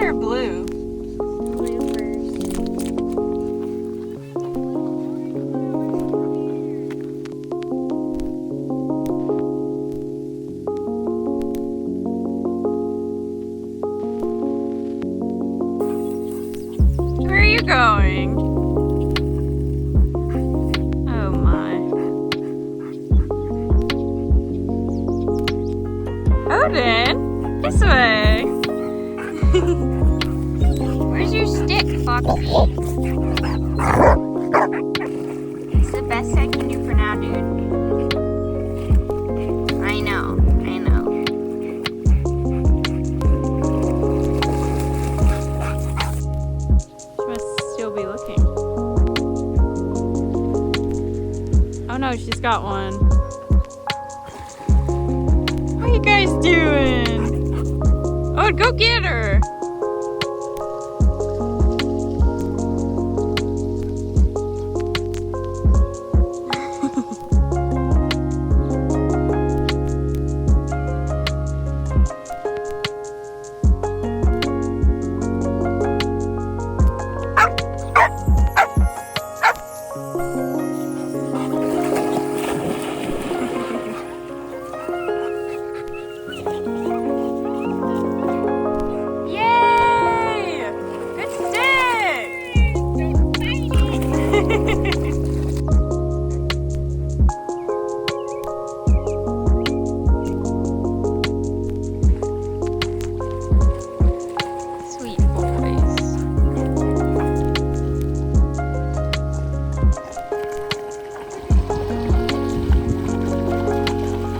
green or blue? Blue first. Where are you going? Oh my. Odin, this way. Where's your stick, Foxy? It's the best I can do for now, dude. I know. She must still be looking. Oh no, she's got one. What are you guys doing? Oh, go get her. Sweet boys.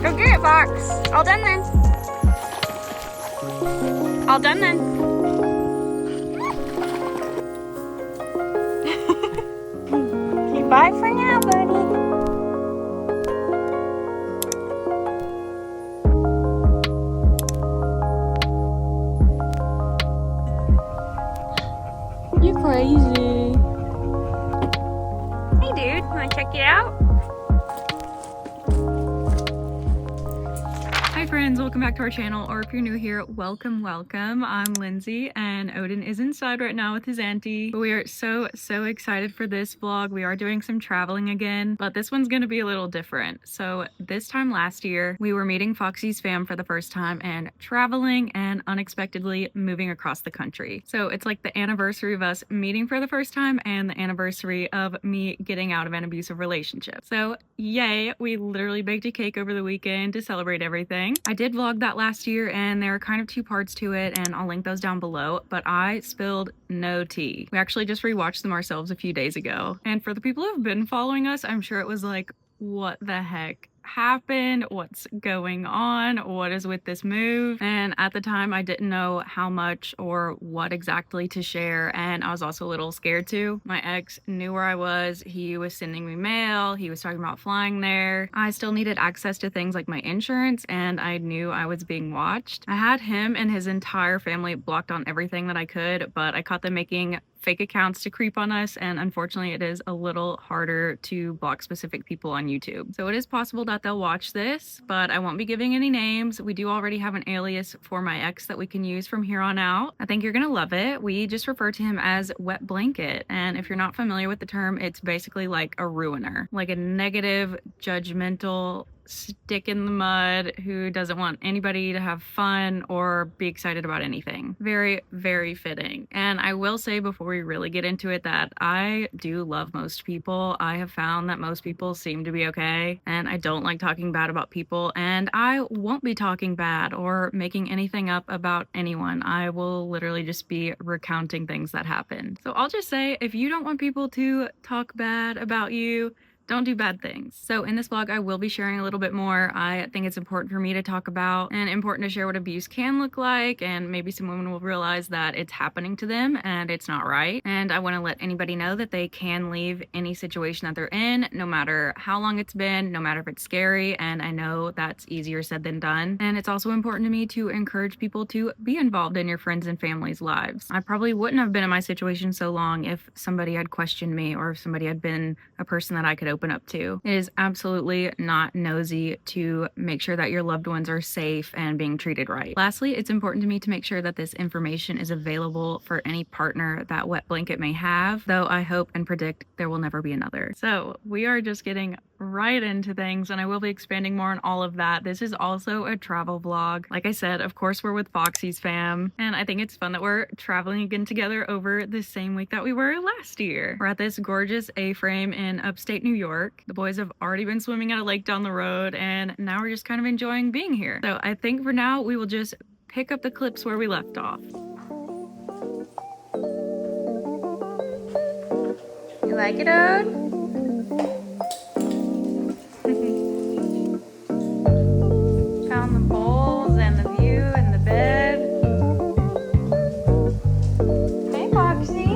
Go get it, Fox. All done then. All done then. Bye for now, buddy. You crazy. Hey dude, wanna check it out? Hi friends, welcome back to our channel, or if you're new here, welcome. I'm Lindsay and Odin is inside right now with his auntie. But we are so excited for this vlog. We are doing some traveling again, but this one's gonna be a little different. So this time last year, we were meeting Foxy's fam for the first time and traveling and unexpectedly moving across the country. So it's like the anniversary of us meeting for the first time and the anniversary of me getting out of an abusive relationship. So yay, we literally baked a cake over the weekend to celebrate everything. I did vlog that last year and there are kind of two parts to it and I'll link those down below, but I spilled no tea. We actually just rewatched them ourselves a few days ago. And for the people who have been following us, I'm sure it was like, what the heck happened? What's going on? What is with this move? And at the time I didn't know how much or what exactly to share, and I was also a little scared too. My ex knew where I was. He was sending me mail. He was talking about flying there. I still needed access to things like my insurance, and I knew I was being watched. I had him and his entire family blocked on everything that I could, but I caught them making fake accounts to creep on us, and unfortunately it is a little harder to block specific people on YouTube. So it is possible that they'll watch this, but I won't be giving any names. We do already have an alias for my ex that we can use from here on out. I think you're gonna love it. We just refer to him as Wet Blanket, and if you're not familiar with the term, it's basically like a ruiner, like a negative, judgmental, stick in the mud who doesn't want anybody to have fun or be excited about anything. Very fitting. And I will say before we really get into it that I do love most people. I have found that most people seem to be okay, and I don't like talking bad about people, and I won't be talking bad or making anything up about anyone. I will literally just be recounting things that happened. So I'll just say, if you don't want people to talk bad about you, don't do bad things. So in this vlog, I will be sharing a little bit more. I think it's important for me to talk about and important to share what abuse can look like, and maybe some women will realize that it's happening to them and it's not right. And I want to let anybody know that they can leave any situation that they're in, no matter how long it's been, no matter if it's scary. And I know that's easier said than done. And it's also important to me to encourage people to be involved in your friends and family's lives. I probably wouldn't have been in my situation so long if somebody had questioned me, or if somebody had been a person that I could open up to. It is absolutely not nosy to make sure that your loved ones are safe and being treated right. Lastly, it's important to me to make sure that this information is available for any partner that wet blanket may have, though I hope and predict there will never be another. So we are just getting right into things, and I will be expanding more on all of that. This is also a travel vlog. Like I said, of course we're with Foxy's fam, and I think it's fun that we're traveling again together over the same week that we were last year. We're at this gorgeous A-frame in upstate New York. The boys have already been swimming at a lake down the road, and now we're just kind of enjoying being here. So I think for now we will just pick up the clips where we left off. You like it, Ode? Found the bowls and the view and the bed. Hey, Foxy.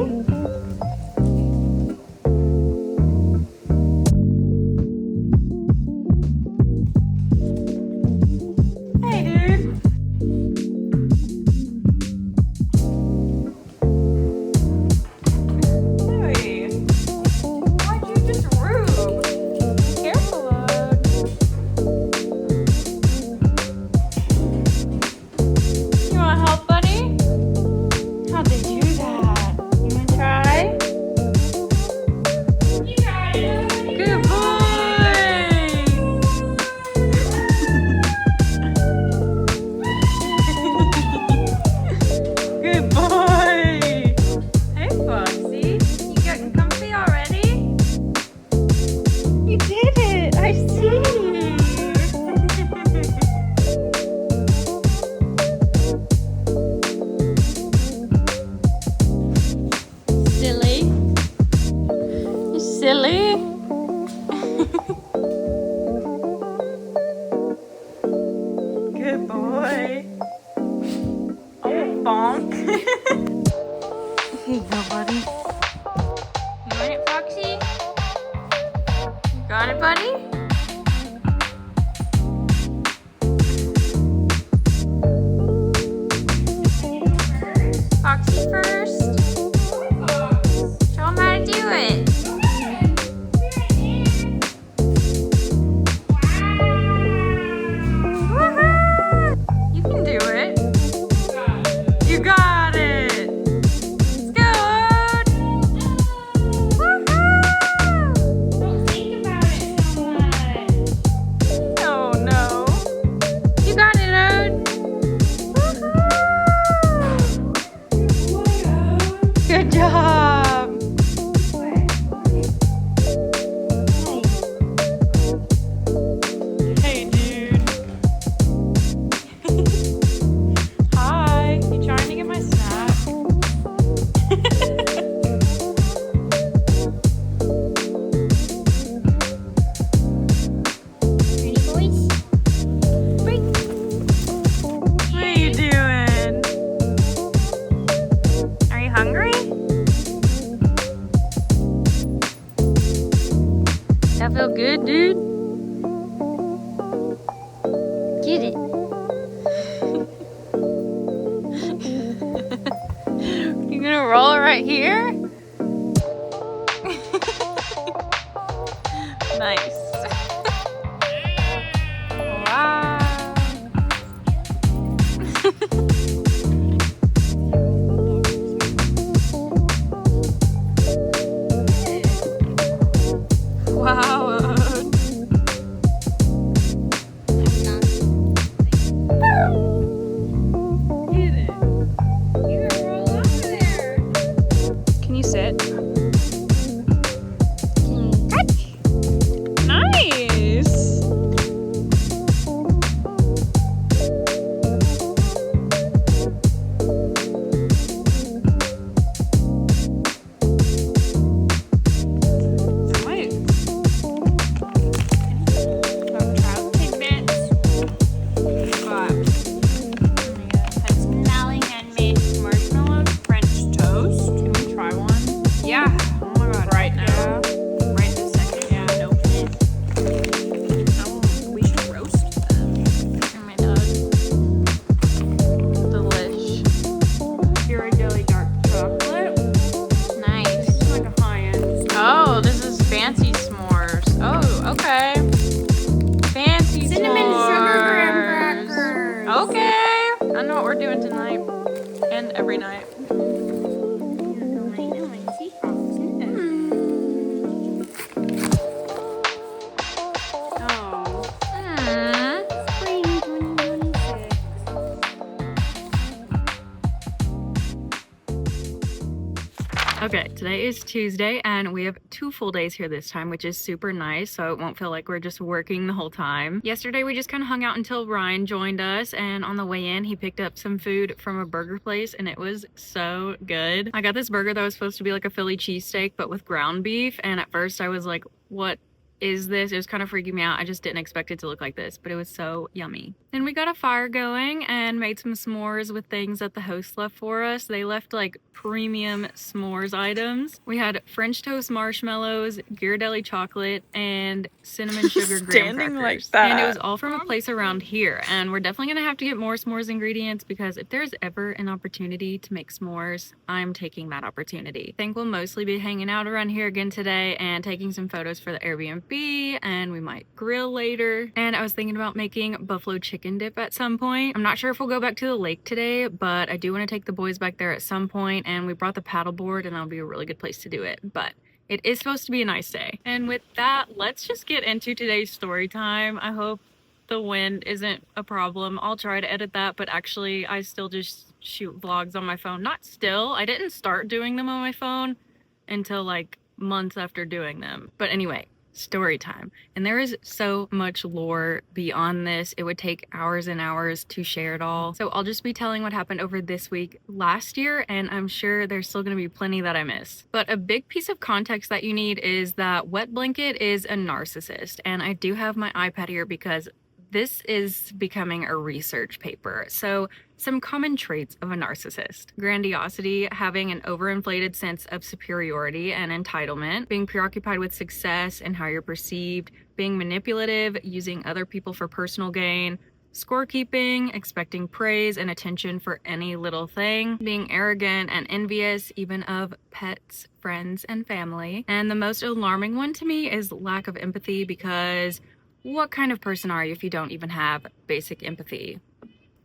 Hey, dude. Hey. Why'd you just rude? Careful, Ode. You want help, buddy? How'd they do that? You wanna try? You got it. Good boy. Good boy. Hey, Foxy. You getting comfy already? You did it. I see. Silly. You silly. Good boy. Oh, bonk. Here you go, buddy. You want it, Foxy? You got it, buddy? Foxy first. Show him how to do it. Woohoo! You can do it. You got it. Let's go, Ode. Woohoo! Don't think about it so much. Oh no. You got it, Ode. Woohoo! Good job. Hey, dude. Hi. You trying to get my snack? Ready, boys? Break. What are you doing? Are you hungry? That feel good, dude? Get it. You gonna roll it right here? Nice. Wow. Wow. Get it. You can roll over there. Can you sit? Can you touch? Nice. Okay, today is Tuesday and we have 2 full days here this time, which is super nice, so it won't feel like we're just working the whole time. Yesterday we just kind of hung out until Ryan joined us, and on the way in he picked up some food from a burger place and it was so good. I got this burger that was supposed to be like a Philly cheesesteak but with ground beef, and at first I was like, what is this? It was kind of freaking me out. I just didn't expect it to look like this, but it was so yummy. Then we got a fire going and made some s'mores with things that the host left for us. They left like premium s'mores items. We had French toast marshmallows, Ghirardelli chocolate, and cinnamon sugar graham Standing like crackers. that. And it was all from a place around here. And we're definitely gonna have to get more s'mores ingredients, because if there's ever an opportunity to make s'mores, I'm taking that opportunity. I think we'll mostly be hanging out around here again today and taking some photos for the Airbnb, and we might grill later. And I was thinking about making buffalo chicken dip at some point. I'm not sure if we'll go back to the lake today, but I do want to take the boys back there at some point, and we brought the paddleboard and that'll be a really good place to do it. But it is supposed to be a nice day. And with that, let's just get into today's story time. I hope the wind isn't a problem. I'll try to edit that, but actually I still just shoot vlogs on my phone. Not still, I didn't start doing them on my phone until like months after doing them. But anyway, story time. And there is so much lore beyond this. It would take hours and hours to share it all. So I'll just be telling what happened over this week last year, and I'm sure there's still going to be plenty that I miss. But a big piece of context that you need is that Wet Blanket is a narcissist. And I do have my iPad here because this is becoming a research paper. So some common traits of a narcissist: grandiosity, having an overinflated sense of superiority and entitlement, being preoccupied with success and how you're perceived, being manipulative, using other people for personal gain, scorekeeping, expecting praise and attention for any little thing, being arrogant and envious even of pets, friends, and family. And the most alarming one to me is lack of empathy, because what kind of person are you if you don't even have basic empathy?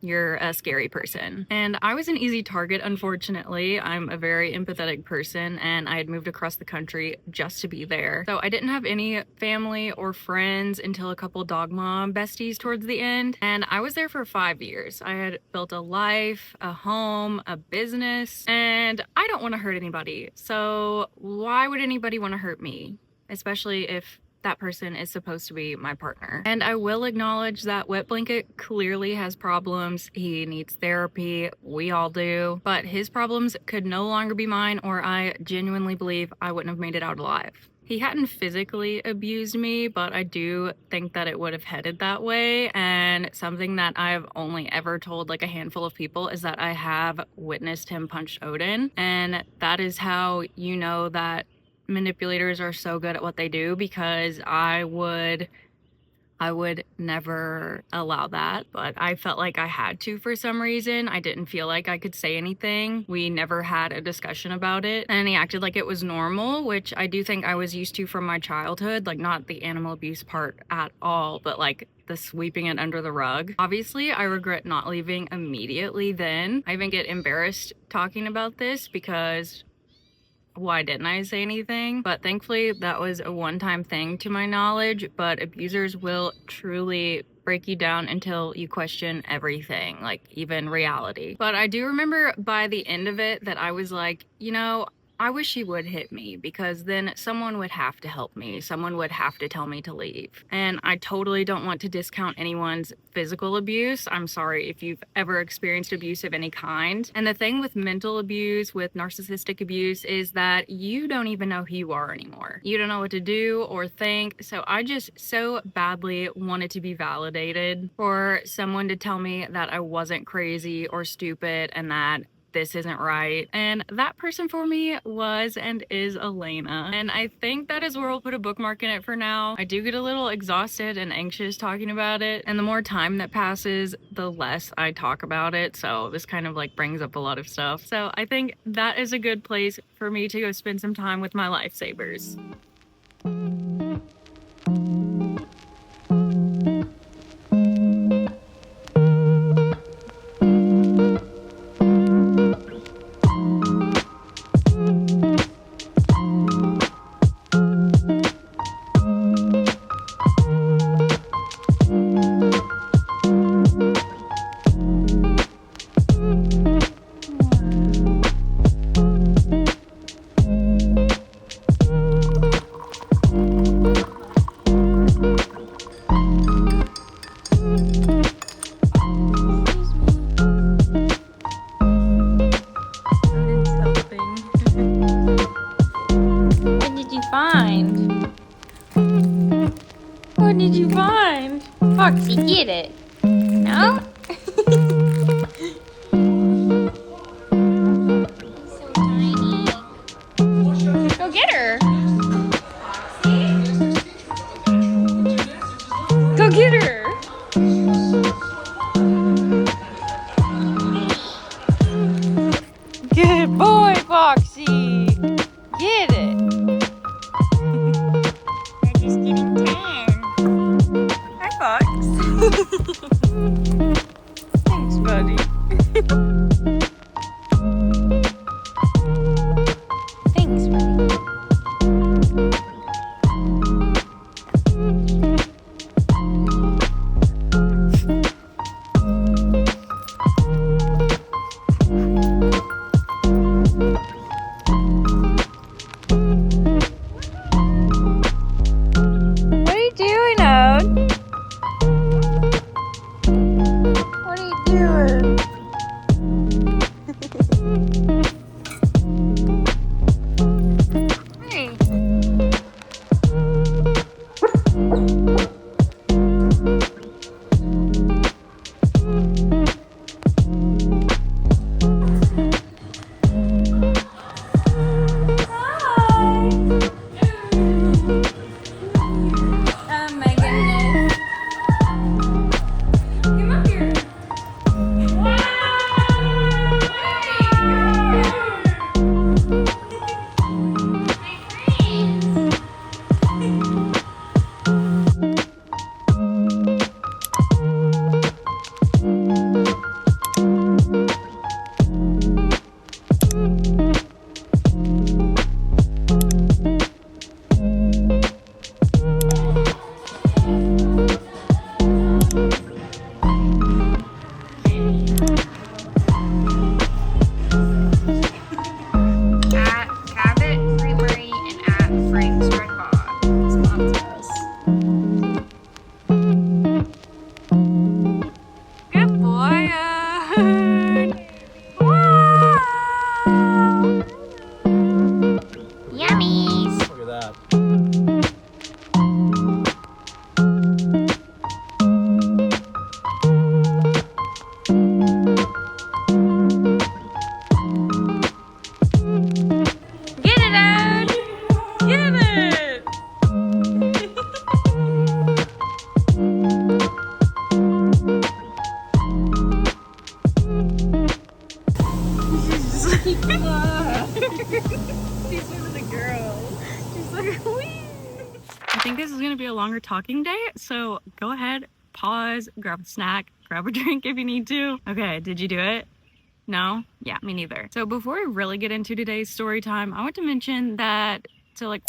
You're a scary person. And I was an easy target, unfortunately. I'm a very empathetic person, and I had moved across the country just to be there. So I didn't have any family or friends until a couple dog mom besties towards the end. And I was there for 5 years. I had built a life, a home, a business, and I don't want to hurt anybody. So why would anybody want to hurt me? Especially if that person is supposed to be my partner. And I will acknowledge that Wet Blanket clearly has problems. He needs therapy. We all do. But his problems could no longer be mine, or I genuinely believe I wouldn't have made it out alive. He hadn't physically abused me, but I do think that it would have headed that way. And something that I've only ever told like a handful of people is that I have witnessed him punch Odin. And that is how you know that manipulators are so good at what they do, because I would never allow that, but I felt like I had to for some reason. I didn't feel like I could say anything. We never had a discussion about it, and he acted like it was normal, which I do think I was used to from my childhood, like not the animal abuse part at all, but like the sweeping it under the rug. Obviously, I regret not leaving immediately then. I even get embarrassed talking about this because why didn't I say anything? But thankfully that was a one-time thing to my knowledge, but abusers will truly break you down until you question everything, like even reality. But I do remember by the end of it that I was like, you know, I wish he would hit me, because then someone would have to help me. Someone would have to tell me to leave. And I totally don't want to discount anyone's physical abuse. I'm sorry if you've ever experienced abuse of any kind. And the thing with mental abuse, with narcissistic abuse, is that you don't even know who you are anymore. You don't know what to do or think. So I just so badly wanted to be validated, for someone to tell me that I wasn't crazy or stupid and that this isn't right. And that person for me was and is Elena. And I think that is where we'll put a bookmark in it for now. I do get a little exhausted and anxious talking about it, and the more time that passes, the less I talk about it. So this kind of like brings up a lot of stuff. So I think that is a good place for me to go spend some time with my lifesavers. What did you find? Foxy, get it. No? So tiny. Go get her. Go get her. Good boy, Foxy. Get it. They're just getting tan. Hi, Fox. Thanks, buddy. Thanks, buddy. What are you doing, Ode? What are you doing? Hey. Oh my goodness. Come up here. At Cabot Creamery and at Frank's Red Box. Sponsor us. Good boy, Ode. Wow. Yummies. Look at that. Get it, Ode. Get it. She's one of the girls. She's like, wee. I think this is gonna be a longer talking day, so go ahead, pause, grab a snack, grab a drink if you need to. Okay, did you do it? No? Yeah, me neither. So before we really get into today's story time, I want to mention that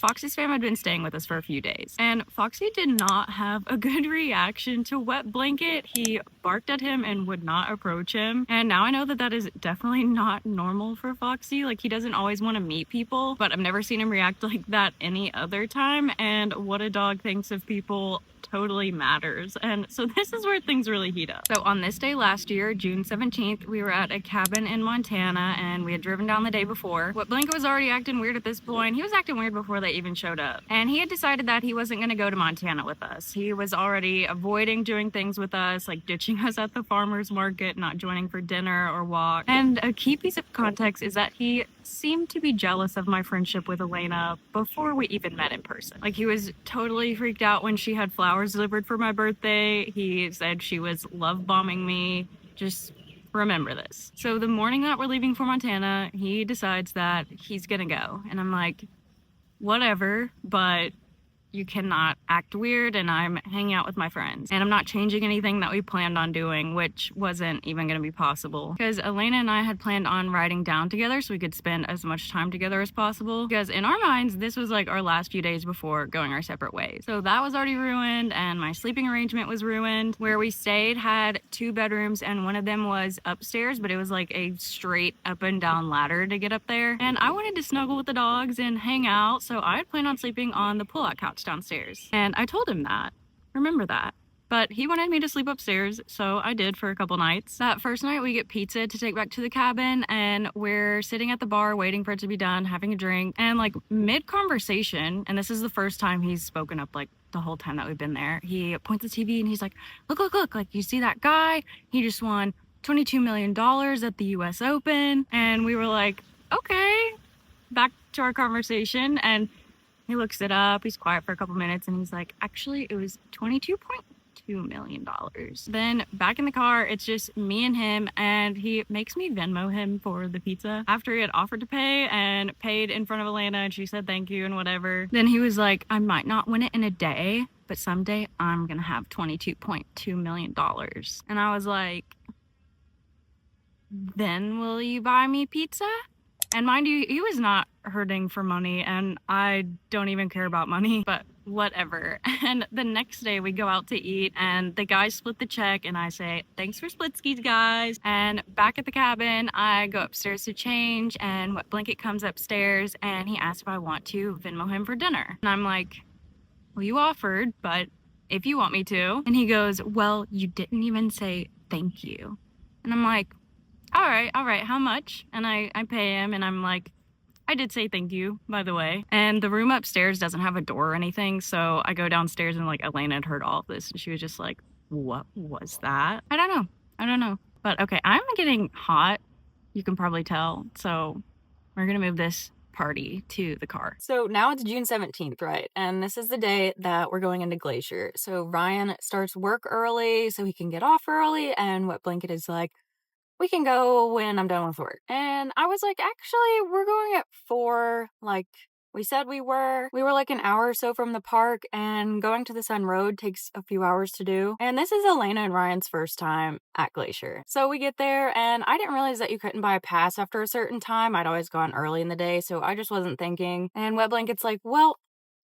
Foxy's fam had been staying with us for a few days, and Foxy did not have a good reaction to Wet Blanket. He barked at him and would not approach him, and now I know that that is definitely not normal for Foxy. Like, he doesn't always want to meet people, but I've never seen him react like that any other time, and what a dog thinks of people totally matters. And so this is where things really heat up. So on this day last year, June 17th, we were at a cabin in Montana, and we had driven down the day before. Wet Blanket was already acting weird at this point. He was acting weird before they even showed up. And he had decided that he wasn't going to go to Montana with us. He was already avoiding doing things with us, like ditching us at the farmer's market, not joining for dinner or walk. And a key piece of context is that he seemed to be jealous of my friendship with Elena before we even met in person. Like, he was totally freaked out when she had flowers delivered for my birthday. He said she was love bombing me. Just remember this. So the morning that we're leaving for Montana, he decides that he's gonna go. And I'm like, whatever, but you cannot act weird, and I'm hanging out with my friends. And I'm not changing anything that we planned on doing, which wasn't even gonna be possible. Because Elena and I had planned on riding down together so we could spend as much time together as possible. Because in our minds, this was like our last few days before going our separate ways. So that was already ruined, and my sleeping arrangement was ruined. Where we stayed had 2 bedrooms, and one of them was upstairs, but it was like a straight up and down ladder to get up there. And I wanted to snuggle with the dogs and hang out, so I had planned on sleeping on the pull-out couch downstairs. And I told him that. Remember that. But he wanted me to sleep upstairs, so I did for a couple nights. That first night, we get pizza to take back to the cabin, and we're sitting at the bar waiting for it to be done, having a drink, and like mid-conversation, and this is the first time he's spoken up like the whole time that we've been there. He points at the TV and he's like, look, look, look, like, you see that guy? He just won $22 million at the US Open. And we were like, okay, back to our conversation. And he looks it up. He's quiet for a couple minutes and he's like, actually, it was $22.2 million. Then back in the car, it's just me and him, and he makes me Venmo him for the pizza after he had offered to pay and paid in front of Elena, and she said thank you and whatever. Then he was like, I might not win it in a day, but someday I'm gonna have $22.2 million. And I was like, then will you buy me pizza? And mind you, he was not hurting for money, and I don't even care about money, but whatever. And the next day we go out to eat, and the guys split the check, and I say, thanks for split skis, guys. And back at the cabin, I go upstairs to change, and Wet Blanket comes upstairs, and he asks if I want to Venmo him for dinner. And I'm like, well, you offered, but if you want me to. And he goes, well, you didn't even say thank you. And I'm like, all right, how much? And I pay him, and I'm like, I did say thank you, by the way. And the room upstairs doesn't have a door or anything, so I go downstairs, and like Elena had heard all of this, and she was just like, what was that? I don't know. But okay, I'm getting hot, you can probably tell, so we're gonna move this party to the car. So now it's June 17th, right? And this is the day that we're going into Glacier. So Ryan starts work early so he can get off early, and Wet Blanket is like, we can go when I'm done with work. And I was like, actually, we're going at 4, like we said we were. We were like an hour or so from the park, and going to the Sun Road takes a few hours to do. And this is Elena and Ryan's first time at Glacier. So we get there, and I didn't realize that you couldn't buy a pass after a certain time. I'd always gone early in the day, so I just wasn't thinking. And Wet Blanket's like, well,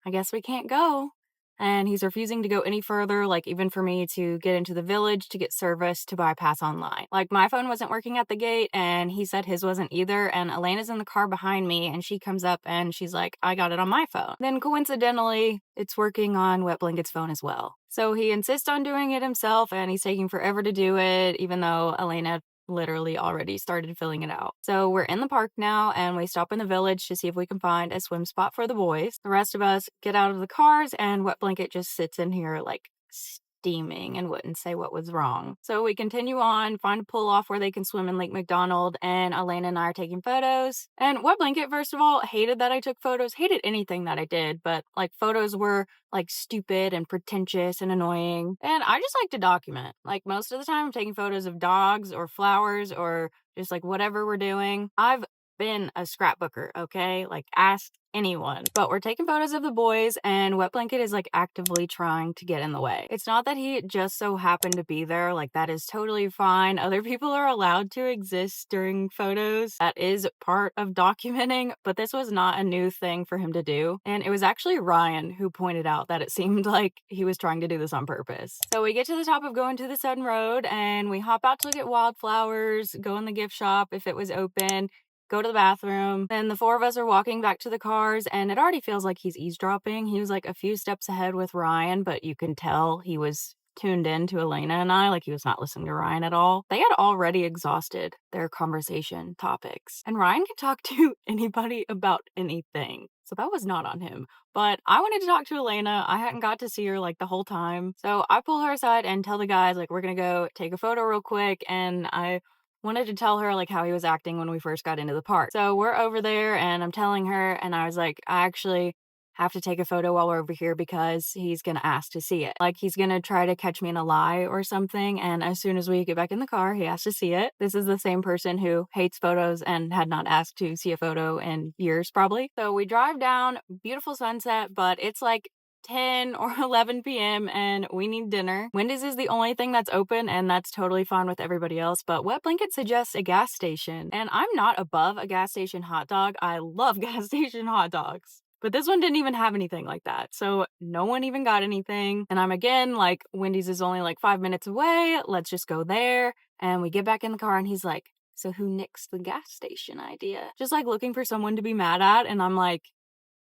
I guess we can't go. And he's refusing to go any further, like even for me to get into the village to get service to buy pass online. Like my phone wasn't working at the gate, and he said his wasn't either. And Elena's in the car behind me, and she comes up and she's like, I got it on my phone. Then coincidentally, it's working on Wet Blanket's phone as well. So he insists on doing it himself, and he's taking forever to do it, even though Elena literally already started filling it out. So we're in the park now, and we stop in the village to see if we can find a swim spot for the boys. The rest of us get out of the cars, and Wet Blanket just sits in here like steaming and wouldn't say what was wrong. So we continue on, find a pull off where they can swim in Lake McDonald, and Elena and I are taking photos. And Wet Blanket, first of all, hated that I took photos, hated anything that I did, but like photos were like stupid and pretentious and annoying. And I just like to document. Like most of the time I'm taking photos of dogs or flowers or just like whatever we're doing. I've been a scrapbooker, okay? Like ask anyone. But we're taking photos of the boys, and Wet Blanket is like actively trying to get in the way. It's not that he just so happened to be there, like that is totally fine. Other people are allowed to exist during photos. That is part of documenting, but this was not a new thing for him to do. And it was actually Ryan who pointed out that it seemed like he was trying to do this on purpose. So we get to the top of Going to the Sun Road, and we hop out to look at wildflowers, go in the gift shop if it was open, go to the bathroom. Then the 4 of us are walking back to the cars, and it already feels like he's eavesdropping. He was like a few steps ahead with Ryan, but you can tell he was tuned in to Elena and I, like he was not listening to Ryan at all. They had already exhausted their conversation topics, and Ryan can talk to anybody about anything. So that was not on him. But I wanted to talk to Elena. I hadn't got to see her like the whole time. So I pull her aside and tell the guys, like, we're gonna go take a photo real quick, and I wanted to tell her like how he was acting when we first got into the park. So we're over there, and I'm telling her, and I was like, I actually have to take a photo while we're over here because he's gonna ask to see it. Like he's gonna try to catch me in a lie or something, and as soon as we get back in the car, he has to see it. This is the same person who hates photos and had not asked to see a photo in years probably. So we drive down, beautiful sunset, but it's like 10 or 11 p.m. and we need dinner. Wendy's is the only thing that's open, and that's totally fine with everybody else, but Wet Blanket suggests a gas station, and I'm not above a gas station hot dog. I love gas station hot dogs. But this one didn't even have anything like that. So no one even got anything. And I'm again like, Wendy's is only like 5 minutes away. Let's just go there. And we get back in the car, and he's like, so who nixed the gas station idea? Just like looking for someone to be mad at. And I'm like,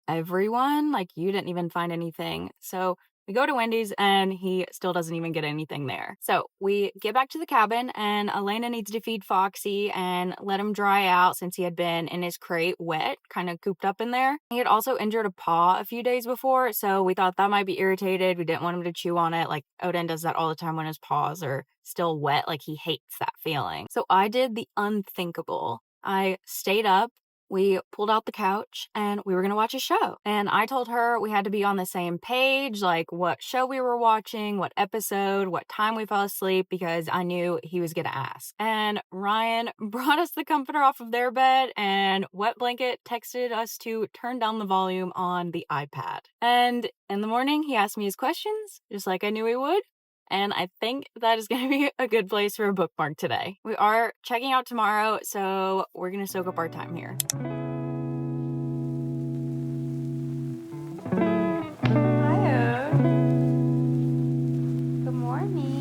everyone? Like, you didn't even find anything. So We go to Wendy's and he still doesn't even get anything there. So we get back to the cabin and Elena needs to feed Foxy and let him dry out since he had been in his crate wet, kind of cooped up in there. He had also injured a paw a few days before, so we thought that might be irritated. We didn't want him to chew on it. Like Odin does that all the time when his paws are still wet. Like he hates that feeling. So I did the unthinkable. I stayed up. We pulled out the couch and we were going to watch a show. And I told her we had to be on the same page, like what show we were watching, what episode, what time we fell asleep, because I knew he was going to ask. And Ryan brought us the comforter off of their bed, and Wet Blanket texted us to turn down the volume on the iPad. And in the morning, he asked me his questions, just like I knew he would. And I think that is going to be a good place for a bookmark today. We are checking out tomorrow, so we're going to soak up our time here. Hi, good morning.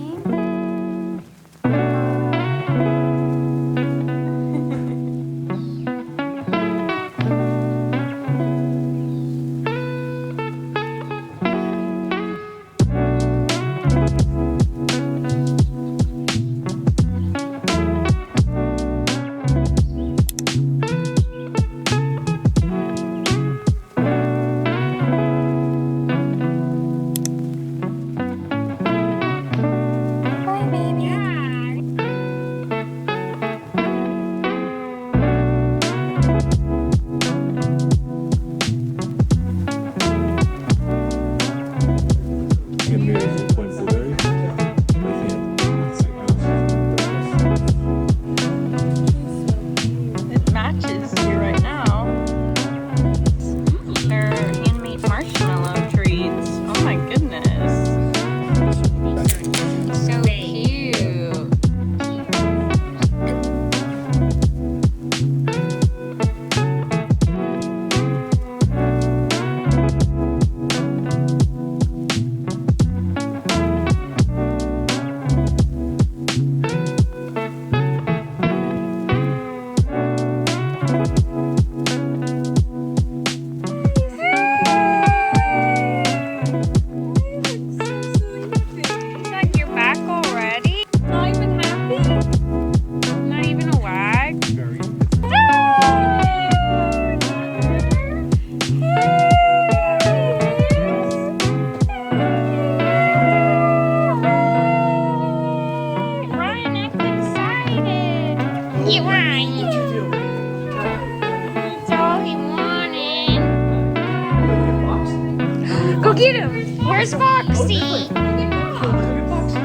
Go get him! Where's Foxy?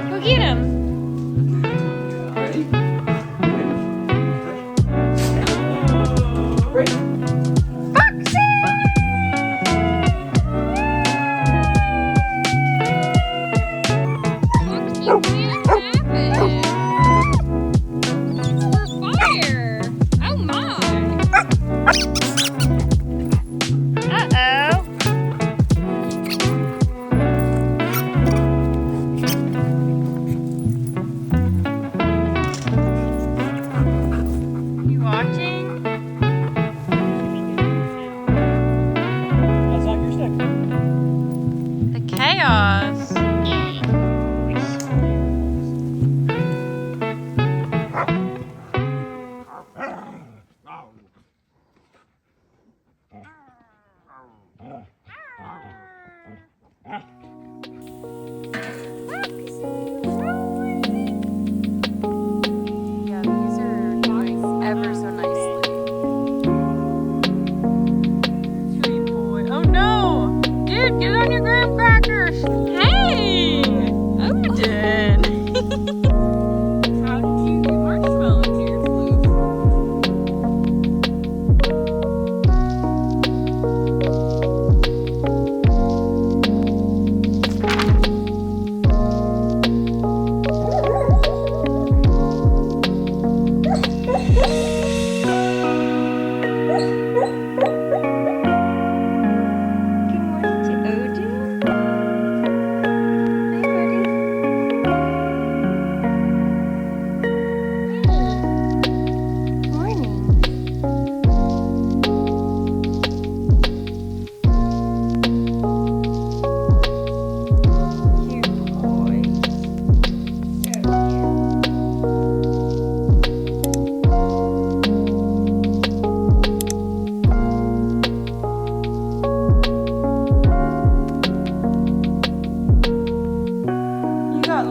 Go get him! Chaos.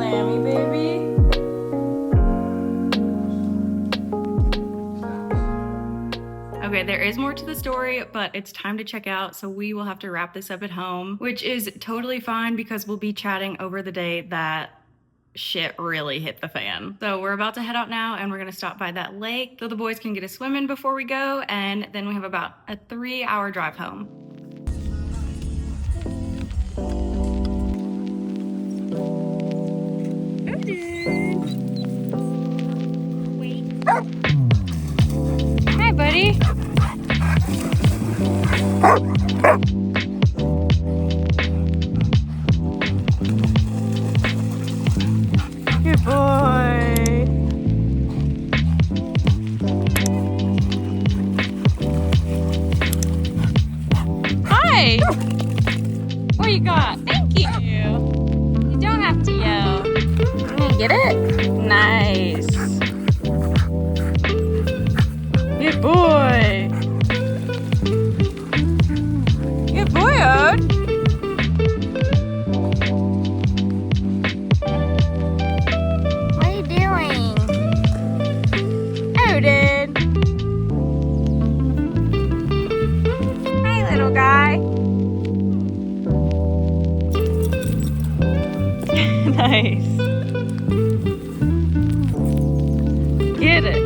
Lammy, baby. Okay, there is more to the story, but it's time to check out, so we will have to wrap this up at home, which is totally fine because we'll be chatting over the day that shit really hit the fan. So we're about to head out now and we're gonna stop by that lake so the boys can get a swim in before we go, and then we have about a 3-hour drive home. Hi, buddy. Good boy. Hi. What you got? Thank you. You don't have to yell. You get it? Nice. Good boy. Good boy, Ode. What are you doing? Odin. Hi, little guy. Nice. Get it.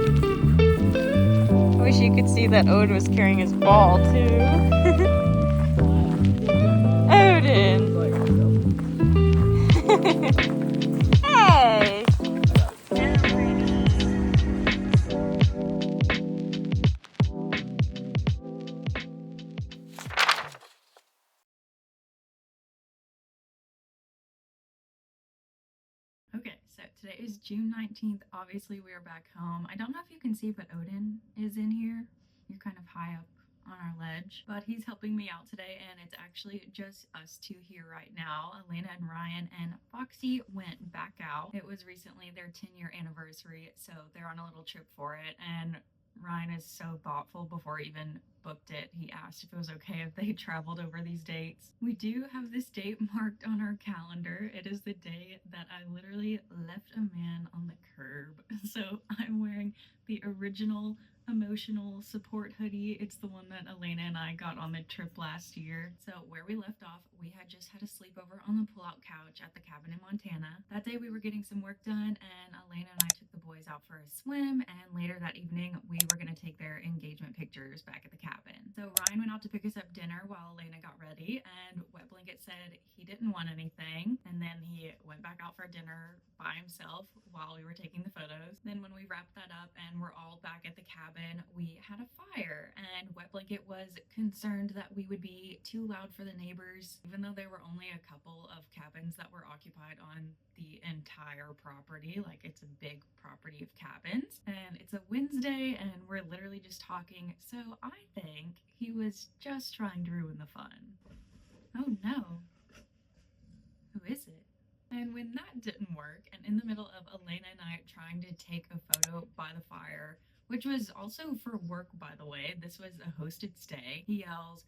I wish you could see that Ode was carrying his ball too. Odin. Hey. Okay, so today is June 19th. Obviously, we are back home. I don't know if you can see, but Odin is in here. You're kind of high up on our ledge, but he's helping me out today, and it's actually just us two here right now. Elena and Ryan, and Foxy went back out. It was recently their 10-year anniversary, so they're on a little trip for it, and Ryan is so thoughtful. Before he even booked it, he asked if it was okay if they traveled over these dates. We do have this date marked on our calendar. It is the day that I literally left a man on the curb. So I'm wearing the original emotional support hoodie. It's the one that Elena and I got on the trip last year. So where we left off, we had just had a sleepover on the pull-out couch at the cabin in Montana. That day we were getting some work done, and Elena and I took the boys out for a swim, and later that evening we were going to take their engagement pictures back at the cabin. So Ryan went out to pick us up dinner while Elena got ready, and Wet Blanket said he didn't want anything, and then he went back out for dinner by himself while we were taking the photos. Then when we wrapped that up and we're all back at the cabin, we had a fire, and Wet Blanket was concerned that we would be too loud for the neighbors, even though there were only a couple of cabins that were occupied on the entire property. Like, it's a big property of cabins, and it's a Wednesday, and we're literally just talking, so I think he was just trying to ruin the fun. Oh no. Who is it? And when that didn't work, and in the middle of Elena and I trying to take a photo by the fire, which was also for work, by the way, this was a hosted stay, he yells,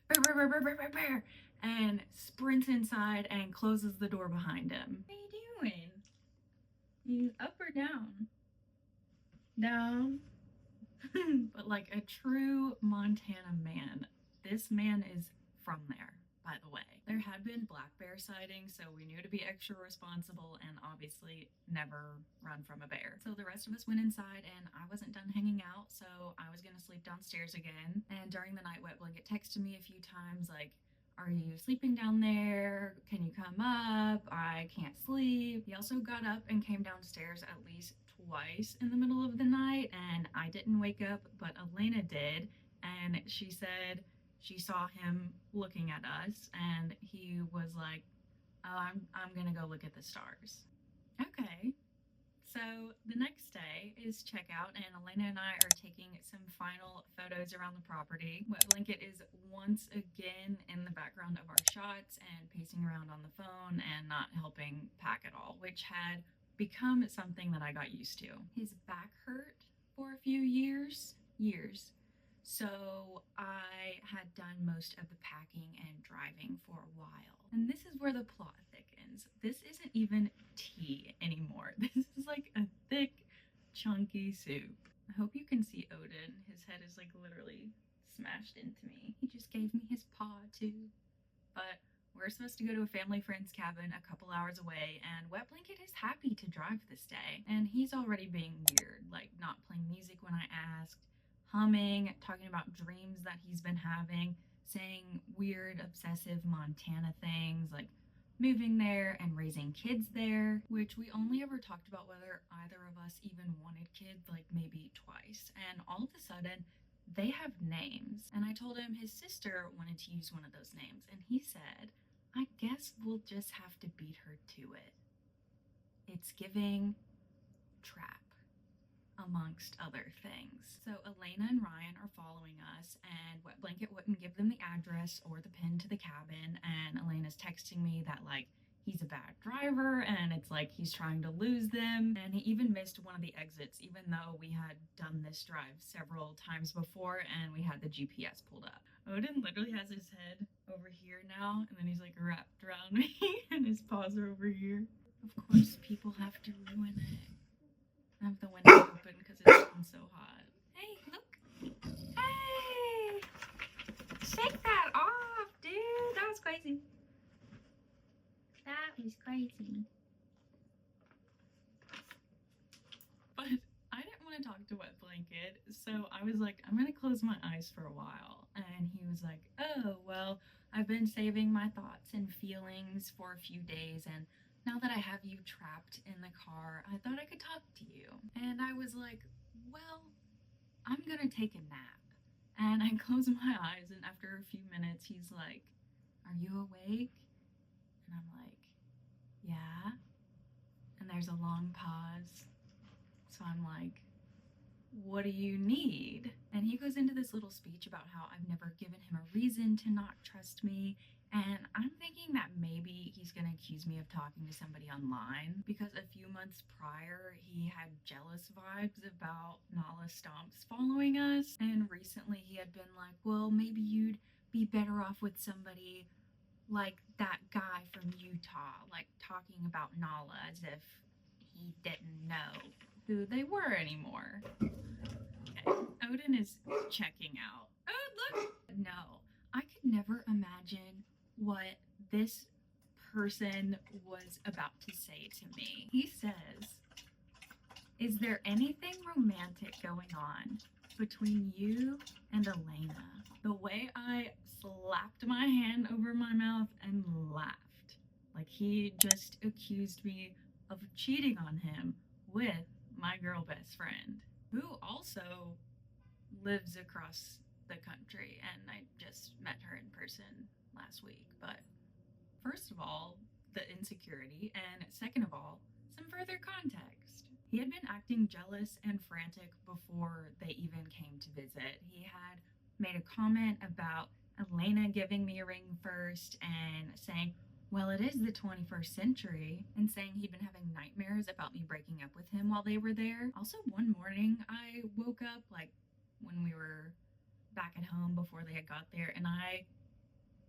"Brr, brr, brr, brr, brr, brr, brr," and sprints inside and closes the door behind him. What are you doing? You up or down? Down. But like a true Montana man. This man is from there, by the way. There had been black bear sightings, so we knew to be extra responsible and obviously never run from a bear. So the rest of us went inside, and I wasn't done hanging out, so I was gonna sleep downstairs again. And during the night, Wet Blanket texted me a few times like, "Are you sleeping down there? Can you come up? I can't sleep." He also got up and came downstairs at least twice in the middle of the night, and I didn't wake up, but Elena did, and she said she saw him looking at us, and he was like, "Oh, I'm gonna go look at the stars." Okay. So the next day is checkout, and Elena and I are taking some final photos around the property. Wet Blanket is once again in the background of our shots and pacing around on the phone and not helping pack at all, which had become something that I got used to. His back hurt for a few years. So I had done most of the packing and driving for a while. And this is where the plot thickens. This isn't even tea anymore. This is like a thick, chunky soup. I hope you can see Odin. His head is like literally smashed into me. He just gave me his paw too. But we're supposed to go to a family friend's cabin a couple hours away, and Wet Blanket is happy to drive this day. And he's already being weird, like not playing music when I asked, humming, talking about dreams that he's been having, saying weird, obsessive Montana things like moving there and raising kids there, which we only ever talked about whether either of us even wanted kids, like maybe twice. And all of a sudden, they have names. And I told him his sister wanted to use one of those names, and he said, I guess we'll just have to beat her to it. It's giving trap, amongst other things. So Elena and Ryan are following us, and Wet Blanket wouldn't give them the address or the pin to the cabin, and Elena's texting me that like he's a bad driver and it's like he's trying to lose them, and he even missed one of the exits even though we had done this drive several times before and we had the GPS pulled up. Odin literally has his head over here now, and then he's like wrapped around me and his paws are over here. Of course, people have to ruin it. I have the window open because it's been so hot. Hey, look. Hey! Shake that off, dude. That was crazy. That was crazy. But I didn't want to talk to Wet Blanket, so I was like, I'm going to close my eyes for a while. And he was like, oh, well, I've been saving my thoughts and feelings for a few days, and now that I have you trapped in the car, I thought I could talk to you. And I was like, well, I'm gonna take a nap. And I closed my eyes, and after a few minutes, he's like, are you awake? And I'm like, yeah. And there's a long pause. So I'm like, what do you need? And he goes into this little speech about how I've never given him a reason to not trust me. And I'm thinking that maybe he's gonna accuse me of talking to somebody online, because a few months prior he had jealous vibes about Nala Stomps following us, and recently he had been like, well, maybe you'd be better off with somebody like that guy from Utah, like talking about Nala as if he didn't know who they were anymore. Okay, Odin is checking out. Oh, look! No, I could never imagine what this person was about to say to me. He says, is there anything romantic going on between you and Elena? The way I slapped my hand over my mouth and laughed. Like he just accused me of cheating on him with my girl best friend, who also lives across the country, and I just met her in person last week. But first of all, the insecurity, and second of all, some further context. He had been acting jealous and frantic before they even came to visit. He had made a comment about Elena giving me a ring first and saying, well, it is the 21st century, and saying he'd been having nightmares about me breaking up with him while they were there. Also, one morning I woke up like when we were back at home before they had got there, and I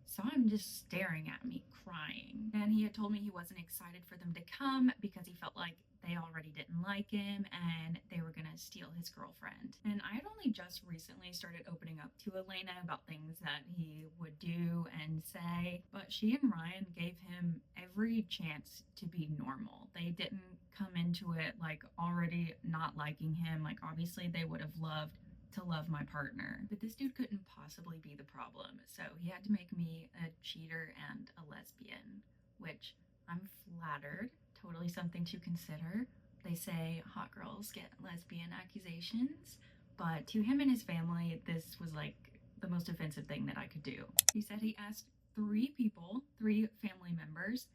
saw him just staring at me, crying. And he had told me he wasn't excited for them to come because he felt like they already didn't like him and they were gonna steal his girlfriend. And I had only just recently started opening up to Elena about things that he would do and say, but she and Ryan gave him every chance to be normal. They didn't come into it like already not liking him. Like obviously they would have loved to love my partner, but this dude couldn't possibly be the problem, so he had to make me a cheater and a lesbian, which I'm flattered. Totally something to consider. They say hot girls get lesbian accusations, but to him and his family, this was like the most offensive thing that I could do. He said he asked 3 people, 3 family members,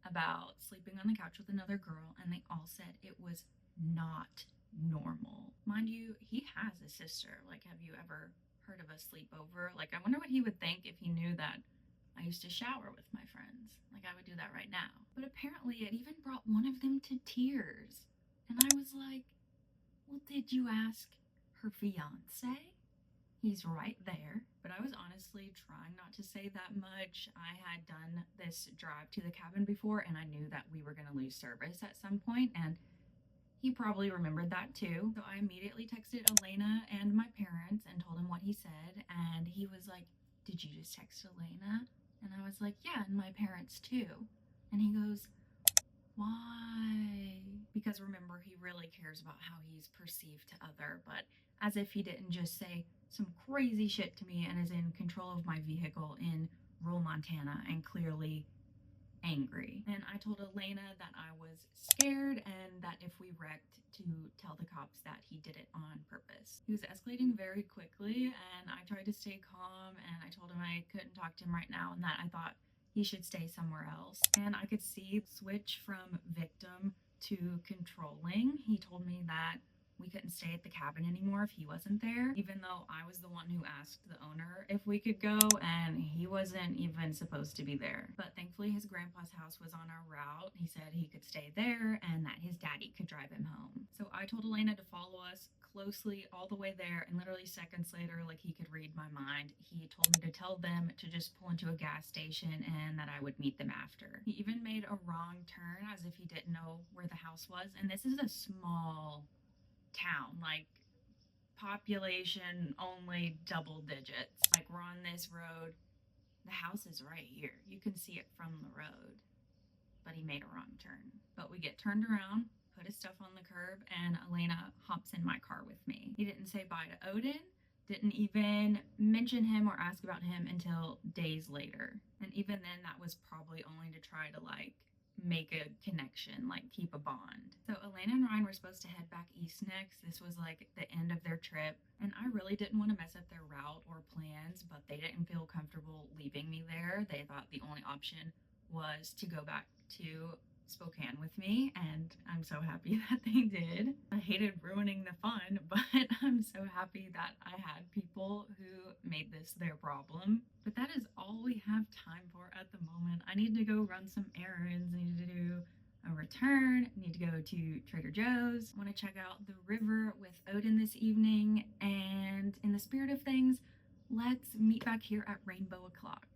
about sleeping on the couch with another girl, and they all said it was not normal. Mind you, he has a sister. Like, have you ever heard of a sleepover? Like, I wonder what he would think if he knew that I used to shower with my friends. Like, I would do that right now. But apparently it even brought one of them to tears. And I was like, well, did you ask her fiance? He's right there. But I was honestly trying not to say that much. I had done this drive to the cabin before, and I knew that we were going to lose service at some point, and he probably remembered that too. So I immediately texted Elena and my parents and told him what he said, and he was like, "Did you just text Elena?" And I was like, "Yeah, and my parents too." And he goes, "Why?" Because remember, he really cares about how he's perceived to other, but as if he didn't just say some crazy shit to me and is in control of my vehicle in rural Montana and clearly angry. And I told Elena that I was scared and that if we wrecked, to tell the cops that he did it on purpose. He was escalating very quickly, and I tried to stay calm, and I told him I couldn't talk to him right now and that I thought he should stay somewhere else. And I could see switch from victim to controlling. He told me that we couldn't stay at the cabin anymore if he wasn't there, even though I was the one who asked the owner if we could go, and he wasn't even supposed to be there. But thankfully his grandpa's house was on our route. He said he could stay there and that his daddy could drive him home. So I told Elena to follow us closely all the way there, and literally seconds later, like he could read my mind, he told me to tell them to just pull into a gas station and that I would meet them after. He even made a wrong turn as if he didn't know where the house was, and this is a small town, like population only double digits. Like, we're on this road, the house is right here, you can see it from the road, but he made a wrong turn. But we get turned around, put his stuff on the curb, and Elena hops in my car with me. He didn't say bye to Odin, didn't even mention him or ask about him until days later. And even then, that was probably only to try to like make a connection, like keep a bond. So Elena and Ryan were supposed to head back east next. This was like the end of their trip, and I really didn't want to mess up their route or plans, but they didn't feel comfortable leaving me there. They thought the only option was to go back to Spokane with me, and I'm so happy that they did. I hated ruining the fun, but I'm so happy that I had people who made this their problem. But that is all we have time for at the moment. I need to go run some errands. I need to do a return. I need to go to Trader Joe's. I want to check out the river with Odin this evening, and in the spirit of things, let's meet back here at Rainbow O'Clock.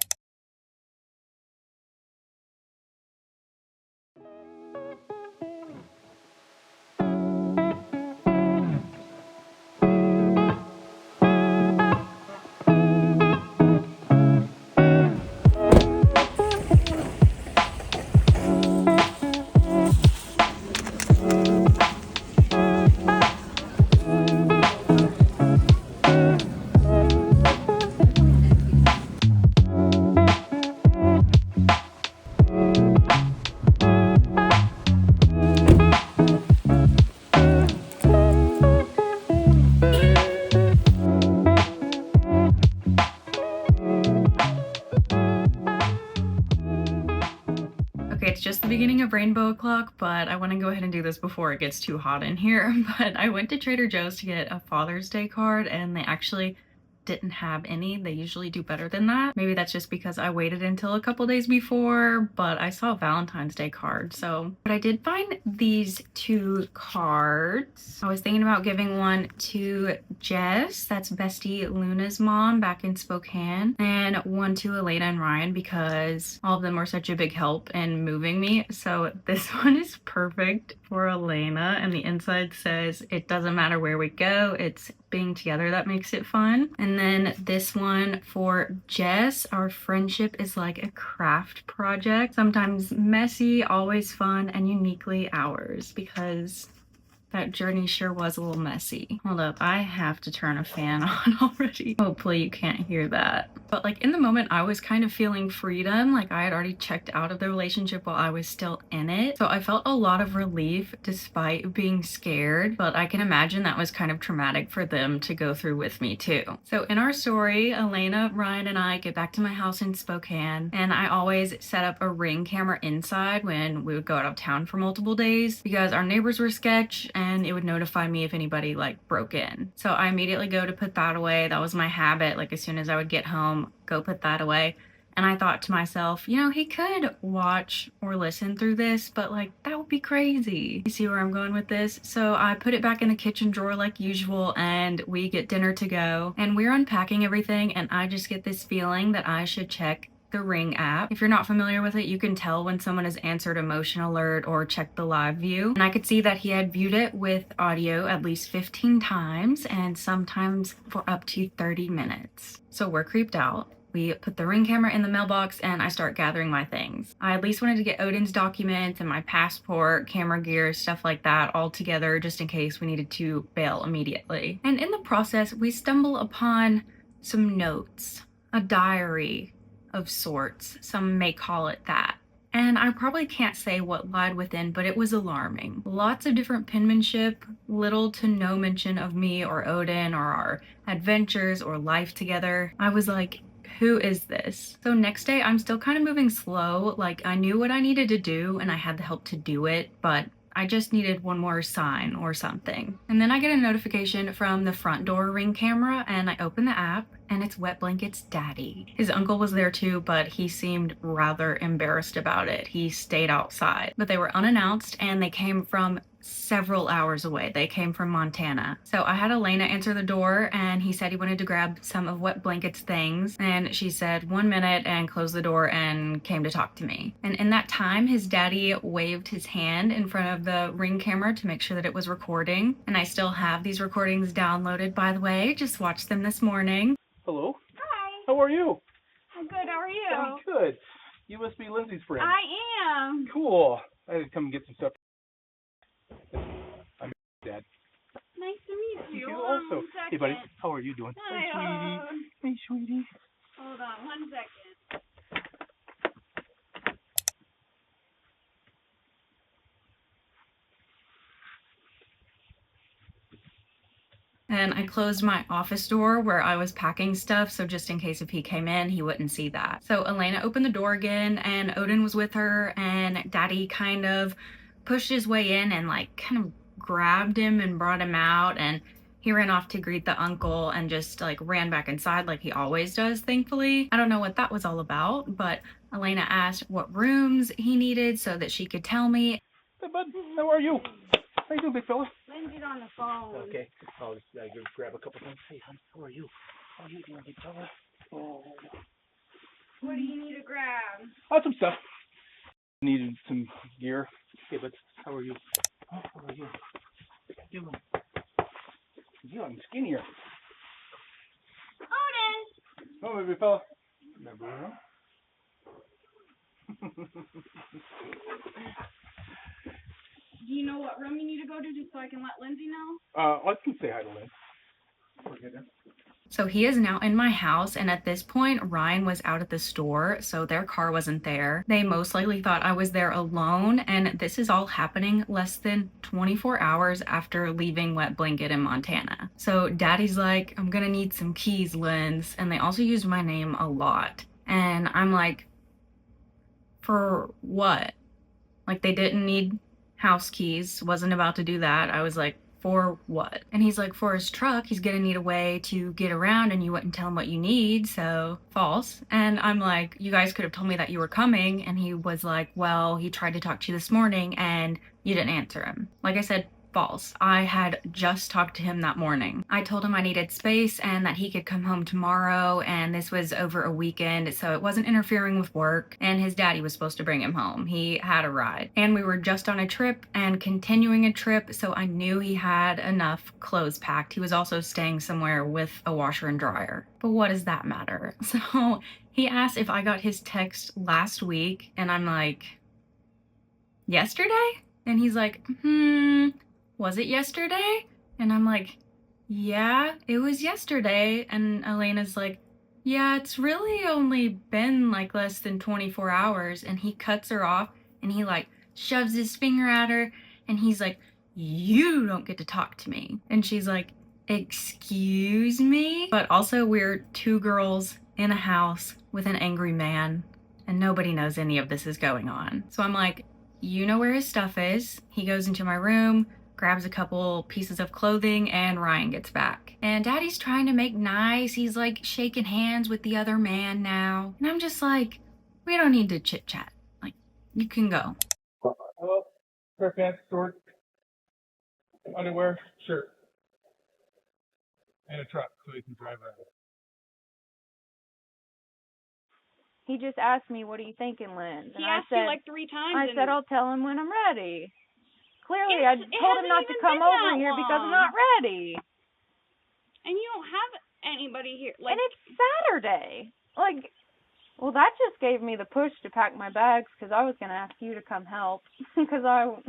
Okay, it's just the beginning of Rainbow O'Clock, but I want to go ahead and do this before it gets too hot in here. But I went to Trader Joe's to get a Father's Day card, and they actually didn't have any. They usually do better than that. Maybe that's just because I waited until a couple days before, but I saw a Valentine's Day card. But I did find these two cards. I was thinking about giving one to Jess, that's Bestie Luna's mom back in Spokane, and one to Elena and Ryan because all of them were such a big help in moving me. So this one is perfect for Elena, and the inside says, "It doesn't matter where we go, it's being together that makes it fun." And then this one for Jess, "Our friendship is like a craft project, sometimes messy, always fun, and uniquely ours," because that journey sure was a little messy. Hold up, I have to turn a fan on already. Hopefully you can't hear that. But like in the moment, I was kind of feeling freedom. Like I had already checked out of the relationship while I was still in it. So I felt a lot of relief despite being scared, but I can imagine that was kind of traumatic for them to go through with me too. So in our story, Elena, Ryan, and I get back to my house in Spokane, and I always set up a Ring camera inside when we would go out of town for multiple days because our neighbors were sketch and it would notify me if anybody like broke in. So I immediately go to put that away. That was my habit. Like as soon as I would get home, go put that away. And I thought to myself, you know, he could watch or listen through this, but like that would be crazy. You see where I'm going with this? So I put it back in the kitchen drawer like usual, and we get dinner to go, and we're unpacking everything, and I just get this feeling that I should check the Ring app. If you're not familiar with it, you can tell when someone has answered emotion alert or checked the live view. And I could see that he had viewed it with audio at least 15 times and sometimes for up to 30 minutes. So we're creeped out. We put the Ring camera in the mailbox and I start gathering my things. I at least wanted to get Odin's documents and my passport, camera gear, stuff like that all together just in case we needed to bail immediately. And in the process, we stumble upon some notes, a diary of sorts. Some may call it that. And I probably can't say what lied within, but it was alarming. Lots of different penmanship, little to no mention of me or Odin or our adventures or life together. I was like, who is this? So next day, I'm still kind of moving slow. Like I knew what I needed to do and I had the help to do it, but I just needed one more sign or something. And then I get a notification from the front door Ring camera and I open the app and it's Wet Blanket's daddy. His uncle was there too, but he seemed rather embarrassed about it. He stayed outside, but they were unannounced and they came from several hours away. They came from Montana. So I had Elena answer the door and he said he wanted to grab some of Wet Blanket's things. And she said 1 minute and closed the door and came to talk to me. And in that time, his daddy waved his hand in front of the Ring camera to make sure that it was recording. And I still have these recordings downloaded, by the way. Just watched them this morning. Hello. Hi. How are you? I'm good. How are you? I'm good. You must be Lindsay's friend. I am. Cool. I had to come get some stuff. I'm Dad. Nice to meet you. You also. Hey, buddy. Second. How are you doing? Hi, sweetie. Hey, sweetie. Hold on 1 second. And I closed my office door where I was packing stuff, so just in case if he came in, he wouldn't see that. So Elena opened the door again, and Odin was with her, and Daddy kind of pushed his way in and like kind of grabbed him and brought him out, and he ran off to greet the uncle and just like ran back inside like he always does, thankfully. I don't know what that was all about, but Elena asked what rooms he needed so that she could tell me. Hey, bud. How are you? How you doing, big fella? Lindsay's on the phone. Okay. I'll just go grab a couple things. Hey, hon. How are you? How are you doing, big fella? Oh. What do you need to grab? Some stuff. Needed some gear. Hey, bud. How are you? Oh, how are you? How you doing? You're getting skinnier. Odin! Oh, my big fella. Remember him? Do you know what room you need to go to just so I can let Lindsay know? I can say hi to Lynn. We're good then. So he is now in my house, and at this point, Ryan was out at the store, so their car wasn't there. They most likely thought I was there alone, and this is all happening less than 24 hours after leaving Wet Blanket in Montana. So Daddy's like, I'm gonna need some keys, Linz, and they also used my name a lot. And I'm like, for what? Like, they didn't need house keys, wasn't about to do that. I was like, for what? And he's like, for his truck, he's gonna need a way to get around and you wouldn't tell him what you need, so false. And I'm like, you guys could have told me that you were coming. And he was like, well, he tried to talk to you this morning and you didn't answer him. Like I said, false. I had just talked to him that morning. I told him I needed space and that he could come home tomorrow, and this was over a weekend, so it wasn't interfering with work, and his daddy was supposed to bring him home. He had a ride. And we were just on a trip and continuing a trip, so I knew he had enough clothes packed. He was also staying somewhere with a washer and dryer. But what does that matter? So he asked if I got his text last week, and I'm like, yesterday? And he's like, was it yesterday? And I'm like, yeah, it was yesterday. And Elena's like, yeah, it's really only been like less than 24 hours. And he cuts her off and he like shoves his finger at her and he's like, you don't get to talk to me. And she's like, excuse me? But also we're two girls in a house with an angry man and nobody knows any of this is going on. So I'm like, you know where his stuff is. He goes into my room, grabs a couple pieces of clothing, and Ryan gets back. And Daddy's trying to make nice. He's like shaking hands with the other man now. And I'm just like, we don't need to chit chat. Like, you can go. Hello? Pair of pants, shorts, underwear, shirt, and a truck so you can drive around. He just asked me, "What are you thinking, Lynn?" He And I asked said, you like 3 times. I said, "I'll tell him when I'm ready." Clearly, I It told him hasn't not to even come been over that here because I'm long. not ready. And you don't have anybody here. Like, And it's Saturday. Like, well, that just gave me the push to pack my bags because I was going to ask you to come help because I'm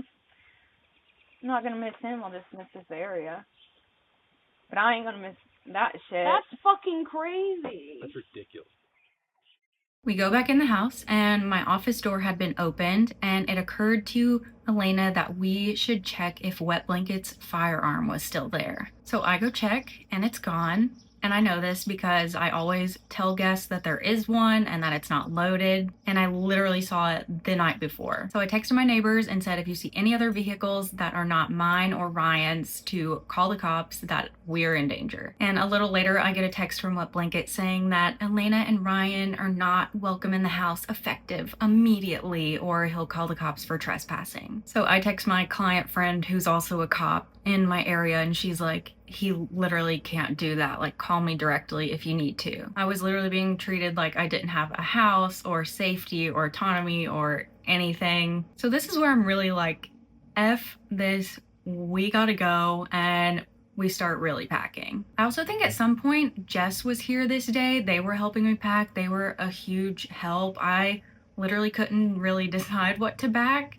not going to miss him. I'll just miss this area. But I ain't going to miss that shit. that's fucking crazy. That's ridiculous. We go back in the house and my office door had been opened, and it occurred to Elena that we should check if Wet Blanket's firearm was still there. So I go check and it's gone. And I know this because I always tell guests that there is one and that it's not loaded. And I literally saw it the night before. So I texted my neighbors and said, if you see any other vehicles that are not mine or Ryan's, to call the cops, that we're in danger. And a little later, I get a text from Wet Blanket saying that Elena and Ryan are not welcome in the house effective immediately, or he'll call the cops for trespassing. So I text my client friend who's also a cop in my area, and she's like, he literally can't do that. Like, call me directly if you need to. I was literally being treated like I didn't have a house or safety or autonomy or anything. So this is where I'm really like, F this, we gotta go, and we start really packing. I also think at some point Jess was here this day. They were helping me pack. They were a huge help. I literally couldn't really decide what to pack.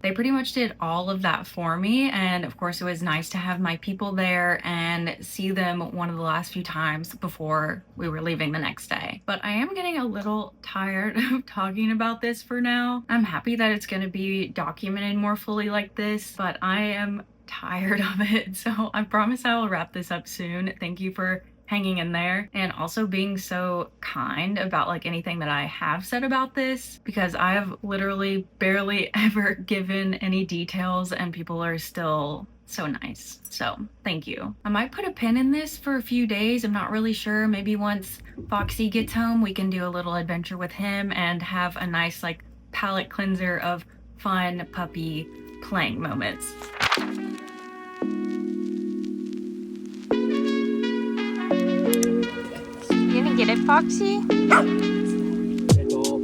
They pretty much did all of that for me, and of course it was nice to have my people there and see them one of the last few times before we were leaving the next day. But I am getting a little tired of talking about this for now. I'm happy that it's going to be documented more fully like this, but I am tired of it, so I promise I will wrap this up soon. Thank you for hanging in there and also being so kind about like anything that I have said about this, because I have literally barely ever given any details and people are still so nice. So thank you. I might put a pin in this for a few days. I'm not really sure. Maybe once Foxy gets home, we can do a little adventure with him and have a nice like palate cleanser of fun puppy playing moments. You gonna get it, Foxy? It's all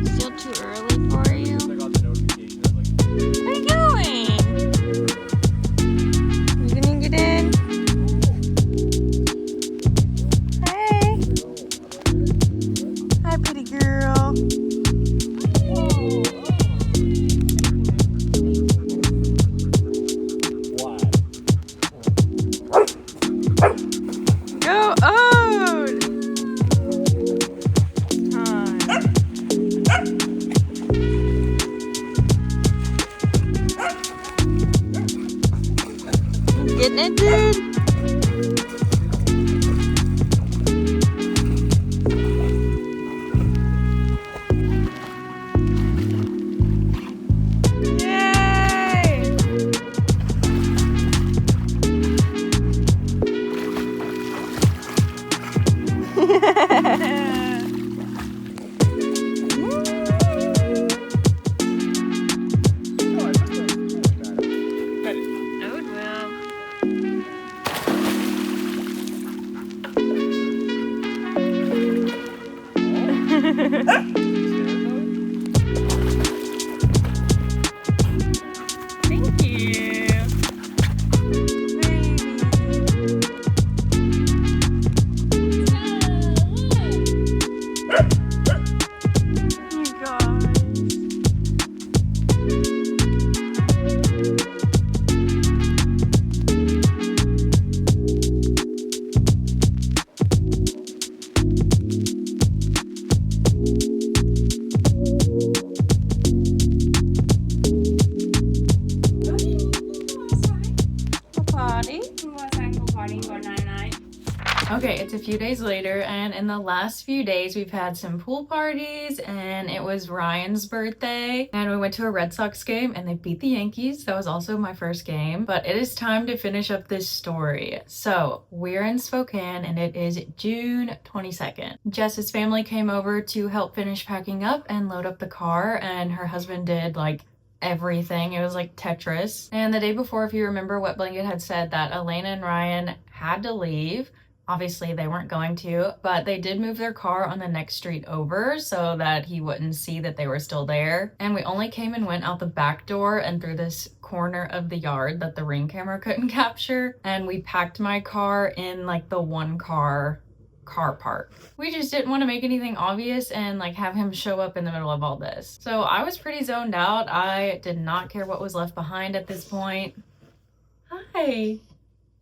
Still too early for you? Where are you going? You gonna get in? Hey. Hi, pretty girl. Go on! Getting it, dude? Yay! Ode will. party. Who was ankle party or night-night? Okay, it's a few days later, and in the last few days, we've had some pool parties, and it was Ryan's birthday, and we went to a Red Sox game, and they beat the Yankees. That was also my first game, but it is time to finish up this story. So, we're in Spokane, and it is June 22nd. Jess's family came over to help finish packing up and load up the car, and her husband did, like, everything. It was like Tetris. And the day before, if you remember, Wet Blanket had said that Elena and Ryan had to leave. Obviously, they weren't going to, but they did move their car on the next street over so that he wouldn't see that they were still there. And we only came and went out the back door and through this corner of the yard that the Ring camera couldn't capture. And we packed my car in like the one car park. We just didn't want to make anything obvious and like have him show up in the middle of all this. So I was pretty zoned out. I did not care what was left behind at this point. Hi.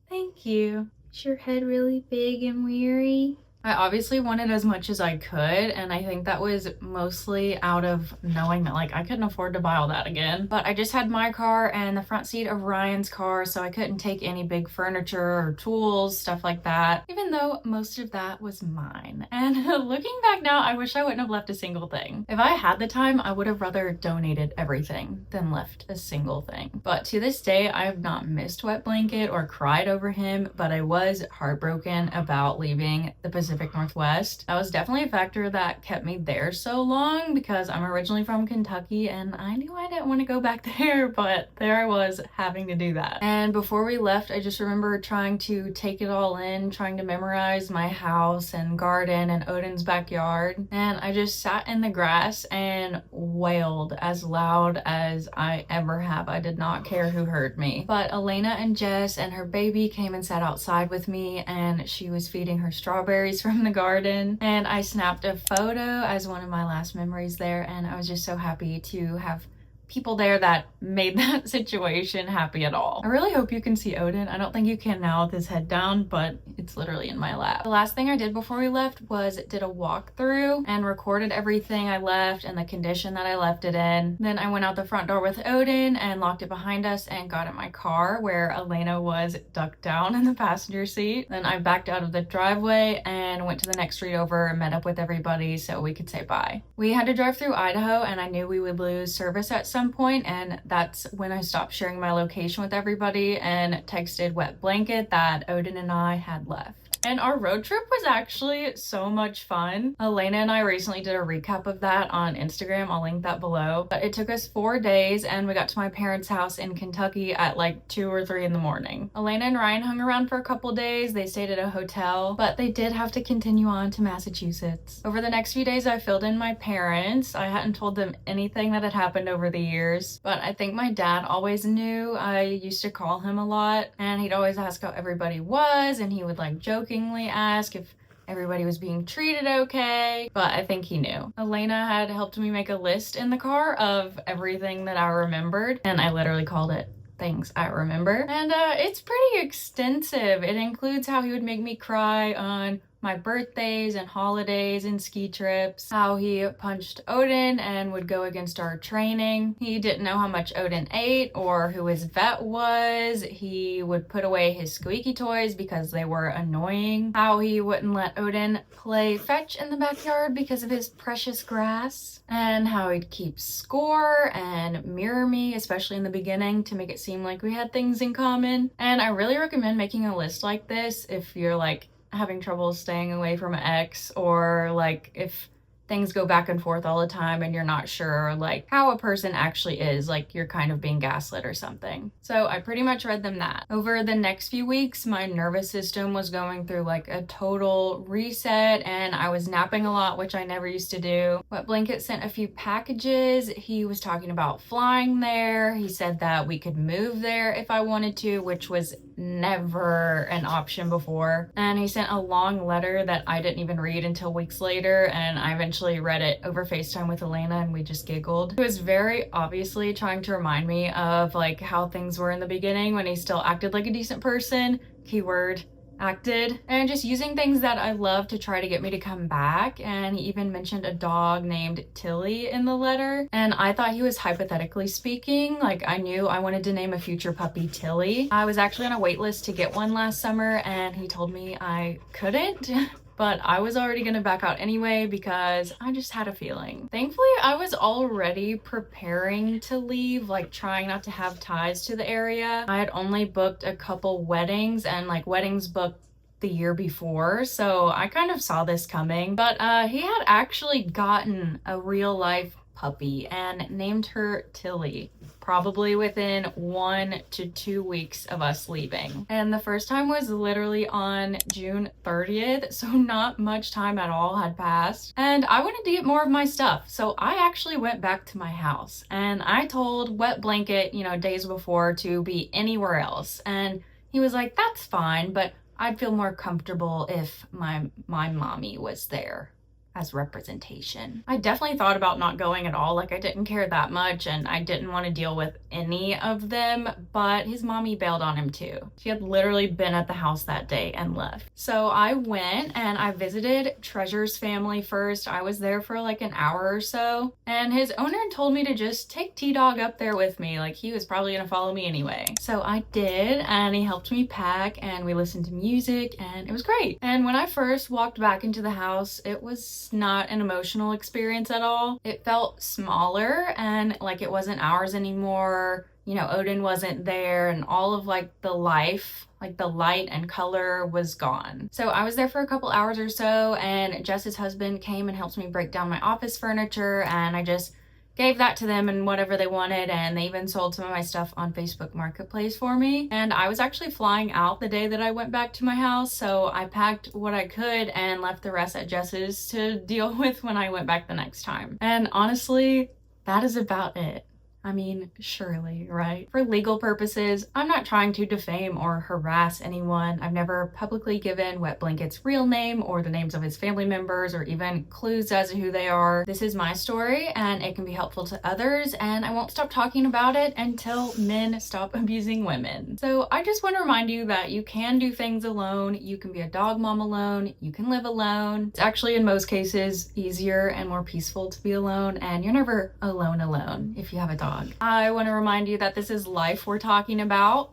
Thank you. Is your head really big and weary? I obviously wanted as much as I could, and I think that was mostly out of knowing that like I couldn't afford to buy all that again. But I just had my car and the front seat of Ryan's car, so I couldn't take any big furniture or tools, stuff like that, even though most of that was mine. And looking back now, I wish I wouldn't have left a single thing. If I had the time, I would have rather donated everything than left a single thing. But to this day, I have not missed Wet Blanket or cried over him, but I was heartbroken about leaving the Pacific Northwest. That was definitely a factor that kept me there so long because I'm originally from Kentucky and I knew I didn't want to go back there, but there I was having to do that. And before we left, I just remember trying to take it all in, trying to memorize my house and garden and Odin's backyard. And I just sat in the grass and wailed as loud as I ever have. I did not care who heard me. But Elena and Jess and her baby came and sat outside with me, and she was feeding her strawberries from the garden, and I snapped a photo as one of my last memories there, and I was just so happy to have people there that made that situation happy at all. I really hope you can see Odin. I don't think you can now with his head down, but it's literally in my lap. The last thing I did before we left was did a walkthrough and recorded everything I left and the condition that I left it in. Then I went out the front door with Odin and locked it behind us and got in my car where Elena was ducked down in the passenger seat. Then I backed out of the driveway and went to the next street over and met up with everybody so we could say bye. We had to drive through Idaho, and I knew we would lose service at some point, and that's when I stopped sharing my location with everybody and texted Wet Blanket that Odin and I had left. And our road trip was actually so much fun. Elena and I recently did a recap of that on Instagram. I'll link that below. But it took us 4 days, and we got to my parents' house in Kentucky at like 2 or 3 in the morning. Elena and Ryan hung around for a couple days. They stayed at a hotel, but they did have to continue on to Massachusetts. Over the next few days, I filled in my parents. I hadn't told them anything that had happened over the years, but I think my dad always knew. I used to call him a lot, and he'd always ask how everybody was, and he would like jokingly ask if everybody was being treated okay, but I think he knew. Elena had helped me make a list in the car of everything that I remembered, and I literally called it things I remember. And it's pretty extensive. It includes how he would make me cry on my birthdays and holidays and ski trips, how he punched Odin and would go against our training. He didn't know how much Odin ate or who his vet was. He would put away his squeaky toys because they were annoying. How he wouldn't let Odin play fetch in the backyard because of his precious grass. And how he'd keep score and mirror me, especially in the beginning, to make it seem like we had things in common. And I really recommend making a list like this if you're like having trouble staying away from an ex, or like if things go back and forth all the time and you're not sure like how a person actually is, like you're kind of being gaslit or something. So I pretty much read them that. Over the next few weeks, my nervous system was going through like a total reset, and I was napping a lot, which I never used to do. Wet Blanket sent a few packages. He was talking about flying there. He said that we could move there if I wanted to, which was never an option before. And he sent a long letter that I didn't even read until weeks later, and I eventually read it over FaceTime with Elena and we just giggled. He was very obviously trying to remind me of like how things were in the beginning when he still acted like a decent person. Keyword acted, and just using things that I love to try to get me to come back. And he even mentioned a dog named Tilly in the letter, and I thought he was hypothetically speaking. Like, I knew I wanted to name a future puppy Tilly. I was actually on a wait list to get one last summer, and he told me I couldn't. But I was already gonna back out anyway because I just had a feeling. Thankfully, I was already preparing to leave, like trying not to have ties to the area. I had only booked a couple weddings, and like weddings booked the year before, so I kind of saw this coming. But he had actually gotten a real life puppy and named her Tilly, probably within 1 to 2 weeks of us leaving. And the first time was literally on June 30th, so not much time at all had passed. And I wanted to get more of my stuff, so I actually went back to my house and I told Wet Blanket, you know, days before to be anywhere else. And he was like, that's fine, but I'd feel more comfortable if my mommy was there as representation. I definitely thought about not going at all. Like, I didn't care that much and I didn't want to deal with any of them, but his mommy bailed on him too. She had literally been at the house that day and left. So I went and I visited Treasure's family first. I was there for like an hour or so, and his owner told me to just take T-Dog up there with me. Like, he was probably gonna follow me anyway. So I did, and he helped me pack and we listened to music and it was great. And when I first walked back into the house, it was not an emotional experience at all. It felt smaller and like it wasn't ours anymore. You know, Odin wasn't there, and all of like the life, like the light and color was gone. So I was there for a couple hours or so, and Jess's husband came and helped me break down my office furniture, and I just gave that to them and whatever they wanted, and they even sold some of my stuff on Facebook Marketplace for me. And I was actually flying out the day that I went back to my house, so I packed what I could and left the rest at Jess's to deal with when I went back the next time. And honestly, that is about it. I mean, surely, right? For legal purposes, I'm not trying to defame or harass anyone. I've never publicly given Wet Blanket's real name or the names of his family members or even clues as to who they are. This is my story and it can be helpful to others, and I won't stop talking about it until men stop abusing women. So I just want to remind you that you can do things alone. You can be a dog mom alone. You can live alone. It's actually in most cases easier and more peaceful to be alone, and you're never alone if you have a dog. I want to remind you that this is life we're talking about.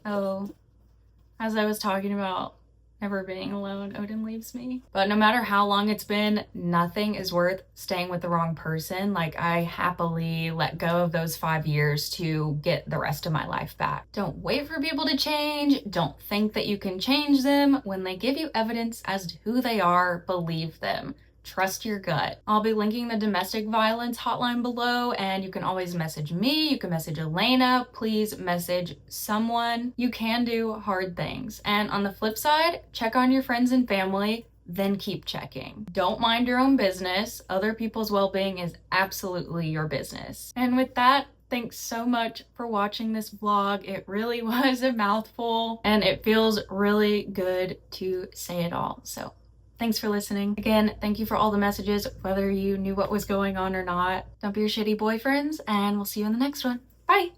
Oh, as I was talking about never being alone, Odin leaves me. But no matter how long it's been, nothing is worth staying with the wrong person. Like, I happily let go of those 5 years to get the rest of my life back. Don't wait for people to change. Don't think that you can change them. When they give you evidence as to who they are, believe them. Trust your gut. I'll be linking the domestic violence hotline below, and you can always message me. You can message Elena. Please message someone. You can do hard things. And on the flip side, check on your friends and family, then keep checking. Don't mind your own business. Other people's well-being is absolutely your business. And with that, thanks so much for watching this vlog. It really was a mouthful, and it feels really good to say it all. So thanks for listening. Again, thank you for all the messages, whether you knew what was going on or not. Don't be your shitty boyfriends, and we'll see you in the next one. Bye!